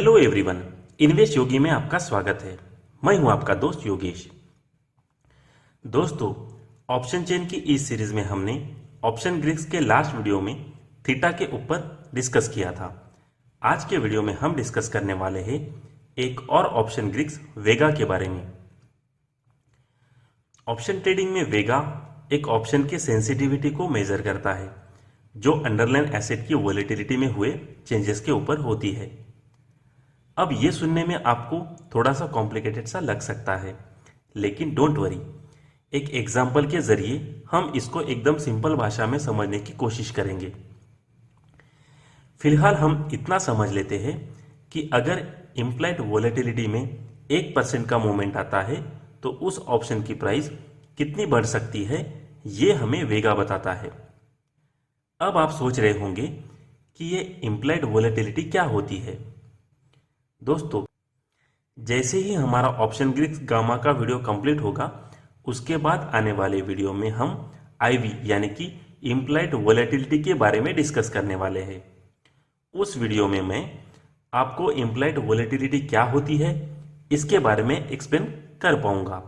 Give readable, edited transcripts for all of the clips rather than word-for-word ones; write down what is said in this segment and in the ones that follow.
Hello everyone, invest योगी में आपका स्वागत है। मैं हूं आपका दोस्त योगेश। दोस्तों, ऑप्शन चेन की इस सीरीज में हमने ऑप्शन ग्रीक्स के लास्ट वीडियो में थीटा के ऊपर डिस्कस किया था। आज के वीडियो में हम डिस्कस करने वाले हैं एक और ऑप्शन ग्रीक्स वेगा के बारे में। ऑप्शन ट्रेडिंग में वेगा एक ऑप्शन की सेंसिटिविटी को मेजर करता है जो अंडरलाइन एसेट की वॉलेटिलिटी में हुए चेंजेस के ऊपर होती है। अब ये सुनने में आपको थोड़ा सा कॉम्प्लिकेटेड सा लग सकता है, लेकिन डोंट वरी, एक एग्जाम्पल के जरिए हम इसको एकदम सिंपल भाषा में समझने की कोशिश करेंगे। फिलहाल हम इतना समझ लेते हैं कि अगर इम्प्लाइड वॉलेटिलिटी में 1% का मूवमेंट आता है तो उस ऑप्शन की प्राइस कितनी बढ़ सकती है, ये हमें वेगा बताता है। अब आप सोच रहे होंगे कि ये इम्प्लाइड वॉलेटिलिटी क्या होती है। दोस्तों, जैसे ही हमारा ऑप्शन ग्रीक्स गामा का वीडियो कंप्लीट होगा, उसके बाद आने वाले वीडियो में हम आईवी यानी कि इम्प्लाइड वॉलेटिलिटी के बारे में डिस्कस करने वाले हैं। उस वीडियो में मैं आपको इम्प्लाइड वॉलेटिलिटी क्या होती है इसके बारे में एक्सप्लेन कर पाऊंगा।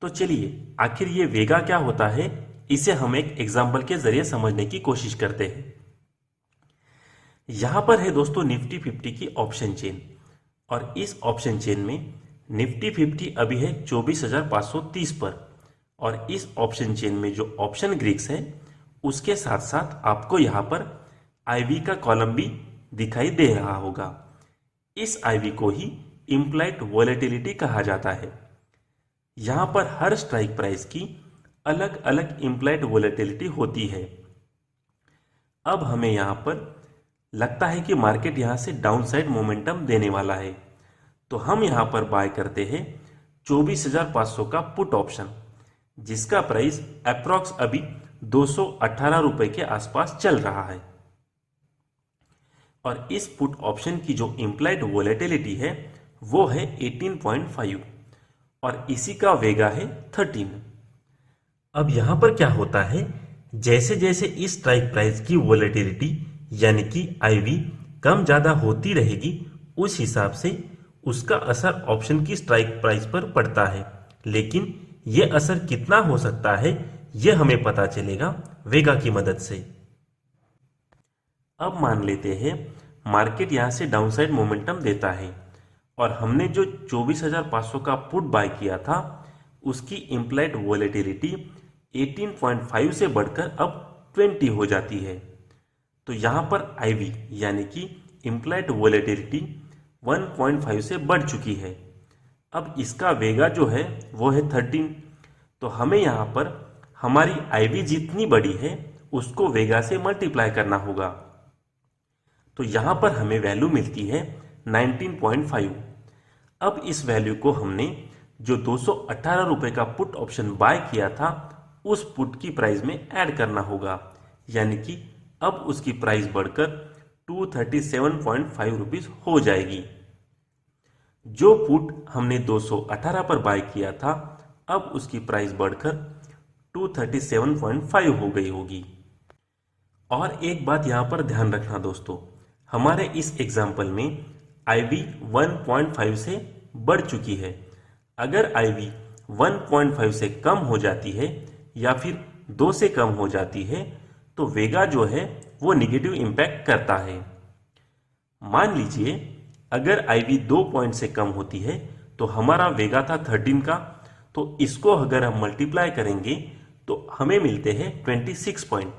तो चलिए, आखिर ये वेगा क्या होता है, इसे हम एक एग्जाम्पल के जरिए समझने की कोशिश करते हैं। यहां पर है दोस्तों निफ्टी 50 की ऑप्शन चेन, और इस ऑप्शन चेन में निफ्टी 50 अभी है 24,530 पर, और इस ऑप्शन चेन में जो ऑप्शन ग्रीक्स है उसके साथ साथ आपको यहां पर आईवी का कॉलम भी दिखाई दे रहा होगा। इस आईवी को ही इम्प्लाइड वॉलेटिलिटी कहा जाता है। यहां पर हर स्ट्राइक प्राइस की अलग अलग इम्प्लाइड वॉलेटिलिटी होती है। अब हमें यहां पर लगता है कि मार्केट यहां से डाउनसाइड मोमेंटम देने वाला है, तो हम यहां पर बाय करते हैं 24,500 का पुट ऑप्शन, जिसका प्राइस अप्रॉक्स अभी 218 रुपए के आसपास चल रहा है। और इस पुट ऑप्शन की जो इम्प्लाइड वॉलेटिलिटी है वो है 18.5 और इसी का वेगा है 13। अब यहां पर क्या होता है, जैसे जैसे इस स्ट्राइक प्राइस की वॉलेटिलिटी यानी कि आईवी कम ज्यादा होती रहेगी, उस हिसाब से उसका असर ऑप्शन की स्ट्राइक प्राइस पर पड़ता है। लेकिन यह असर कितना हो सकता है यह हमें पता चलेगा वेगा की मदद से। अब मान लेते हैं मार्केट यहां से डाउनसाइड मोमेंटम देता है और हमने जो 24,500 का पुट बाय किया था उसकी इम्प्लाइड वॉलेटिलिटी 18.5 से बढ़कर अब 20 हो जाती है। तो यहां पर आईवी यानी कि इम्प्लाइड वॉलेटिलिटी 1.5 से बढ़ चुकी है। अब इसका वेगा जो है वो है 13, तो हमें यहां पर हमारी आईवी जितनी बड़ी है उसको वेगा से मल्टीप्लाई करना होगा। तो यहां पर हमें वैल्यू मिलती है 19.5। अब इस वैल्यू को हमने जो 218 रुपए का पुट ऑप्शन बाय किया था उस पुट की प्राइस में ऐड करना होगा, यानी कि अब उसकी प्राइस बढ़कर 237.5 रुपीज हो जाएगी। जो पुट हमने 218 पर बाय किया था अब उसकी प्राइस बढ़कर 237.5 हो गई होगी। और एक बात यहां पर ध्यान रखना दोस्तों, हमारे इस एग्जाम्पल में आईवी 1.5 से बढ़ चुकी है। अगर आईवी 1.5 से कम हो जाती है या फिर 2 से कम हो जाती है तो वेगा जो है वो निगेटिव इंपैक्ट करता है। मान लीजिए अगर आईवी 2 पॉइंट से कम होती है तो हमारा वेगा था 13 का, तो इसको अगर हम मल्टीप्लाई करेंगे तो हमें मिलते हैं 26 पॉइंट।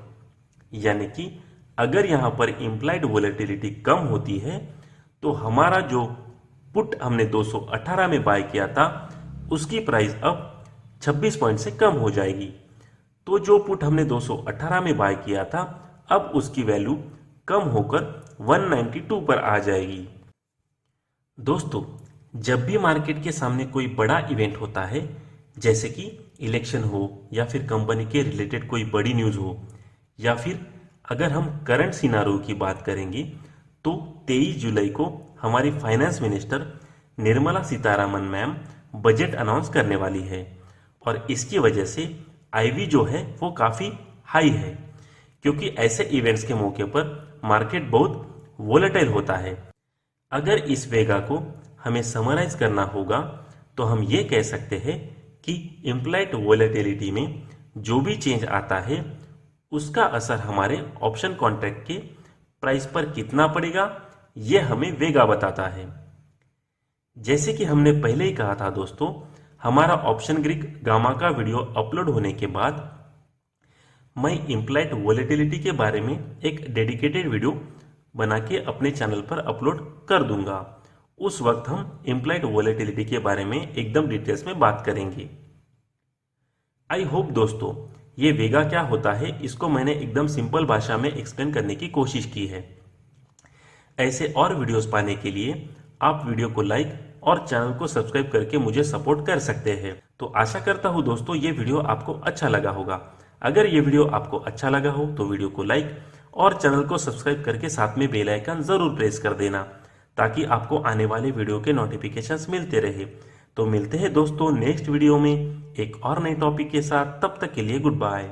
यानी कि अगर यहां पर इम्प्लाइड वॉलेटिलिटी कम होती है तो हमारा जो पुट हमने 218 में बाय किया था उसकी प्राइस अब 26 पॉइंट से कम हो जाएगी। तो जो पुट हमने 218 में बाय किया था अब उसकी वैल्यू कम होकर 192 पर आ जाएगी। दोस्तों, जब भी मार्केट के सामने कोई बड़ा इवेंट होता है, जैसे कि इलेक्शन हो या फिर कंपनी के रिलेटेड कोई बड़ी न्यूज हो, या फिर अगर हम करंट सिनारियो की बात करेंगे तो 23 जुलाई को हमारी finance minister Nirmala Sitharaman ma'am budget announce करने वाली है, और इसकी वजह से आईवी जो है वो काफी हाई है, क्योंकि ऐसे इवेंट्स के मौके पर मार्केट बहुत वोलेटाइल होता है। अगर इस वेगा को हमें समराइज करना होगा तो हम ये कह सकते हैं कि इम्प्लाइड वोलेटिलिटी में जो भी चेंज आता है उसका असर हमारे ऑप्शन कॉन्ट्रैक्ट के प्राइस पर कितना पड़ेगा, यह हमें वेगा बताता है। जैसे कि हमने पहले ही कहा था दोस्तों, हमारा ऑप्शन ग्रीक गामा का वीडियो अपलोड होने के बाद मैं इम्प्लाइड वोलेटिलिटी के बारे में एक डेडिकेटेड वीडियो बना के अपने चैनल पर अपलोड कर दूंगा। उस वक्त हम इम्प्लाइड वोलेटिलिटी के बारे में एकदम डिटेल्स में बात करेंगे। आई होप दोस्तों ये वेगा क्या होता है इसको मैंने एकदम सिंपल भाषा में एक्सप्लेन करने की कोशिश की है। ऐसे और वीडियोस पाने के लिए आप वीडियो को लाइक और चैनल को सब्सक्राइब करके मुझे सपोर्ट कर सकते हैं। तो आशा करता हूं दोस्तों ये वीडियो आपको अच्छा लगा होगा। अगर ये वीडियो आपको अच्छा लगा हो तो वीडियो को लाइक और चैनल को सब्सक्राइब करके साथ में बेल आइकन जरूर प्रेस कर देना, ताकि आपको आने वाले वीडियो के नोटिफिकेशंस मिलते रहे। तो मिलते हैं दोस्तों नेक्स्ट वीडियो में एक और नए टॉपिक के साथ। तब तक के लिए गुड बाय।